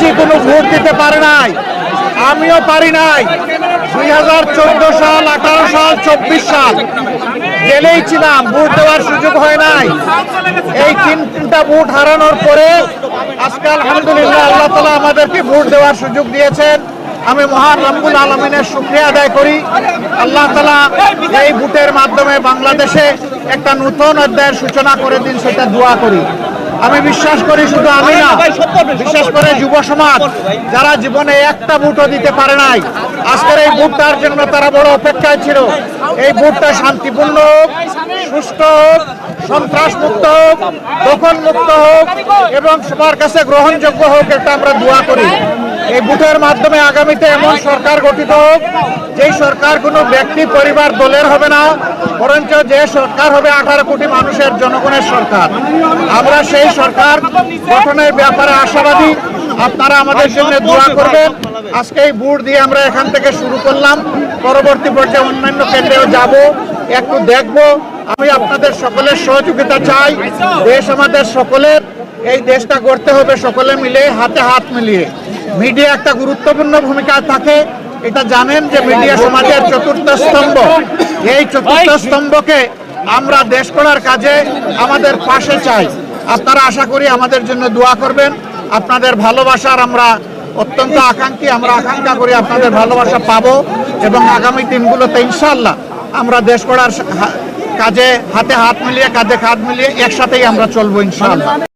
ব্যক্তি কোনো ভোট দিতে পারে নাই, আমিও পারি নাই। 2014 সাল, 18 সাল, 24 সাল জেলেই ছিলাম, ভোট দেওয়ার সুযোগ হয় নাই। এই তিনটা ভোট হারানোর পরে আজকে আলহামদুলিল্লাহ আল্লাহ তাআলা আমাদেরকে ভোট দেওয়ার সুযোগ দিয়েছেন। আমি মহান রব্বুল আলামিনের শুকরিয়া আদায় করি। আল্লাহ তাআলা এই ভোটের মাধ্যমে বাংলাদেশে একটা নতুন অধ্যায়ের সূচনা করে দিন, সেটা দোয়া করি। আমি বিশ্বাস করি, শুধু আমি না, বিশেষ করে যুব সমাজ যারা জীবনে একটা ভোটও দিতে পারে নাই, আজকের এই ভোটটার জন্য তারা বড় অপেক্ষায় ছিল। এই ভোটটা শান্তিপূর্ণ হোক, সুষ্ঠু হোক, সন্ত্রাস মুক্ত হোক, দখল মুক্ত হোক এবং সবার কাছে গ্রহণযোগ্য হোক, এটা আমরা দোয়া করি। এই ভোটের মাধ্যমে আগামীতে এমন সরকার গঠিত হোক, যেই সরকার কোনো ব্যক্তি, পরিবার, দলের হবে না, বরঞ্চ যে সরকার হবে 18 কোটি মানুষের, জনগণের সরকার। আমরা সেই সরকার গঠনের ব্যাপারে আশাবাদী। আপনারা আমাদের জন্য দোয়া করবেন। আজকে এই ভোট দিয়ে আমরা এখান থেকে শুরু করলাম, পরবর্তী পর্যায়ে অন্যান্য কেন্দ্রেও যাব, একটু দেখব। আমি আপনাদের সকলের সহযোগিতা চাই। দেশ আমাদের সকলের, এই দেশটা গড়তে হবে সকলে মিলে, হাতে হাত মিলিয়ে। মিডিয়া একটা গুরুত্বপূর্ণ ভূমিকা থাকে, এটা জানেন যে মিডিয়া সমাজের চতুর্থ স্তম্ভ। এই চতুর্থ স্তম্ভকে আমরা দেশ গড়ার কাজে আমাদের পাশে চাই। আপনারা আশা করি আমাদের জন্য দোয়া করবেন। আপনাদের ভালোবাসার আমরা অত্যন্ত আকাঙ্ক্ষী, আমরা আকাঙ্ক্ষা করি আপনাদের ভালোবাসা পাবো এবং আগামী দিনগুলোতে ইনশাআল্লাহ আমরা দেশ গড়ার কাজে হাতে হাত মিলিয়ে, কাঁধে কাঁধ মিলিয়ে একসাথেই আমরা চলবো ইনশাআল্লাহ।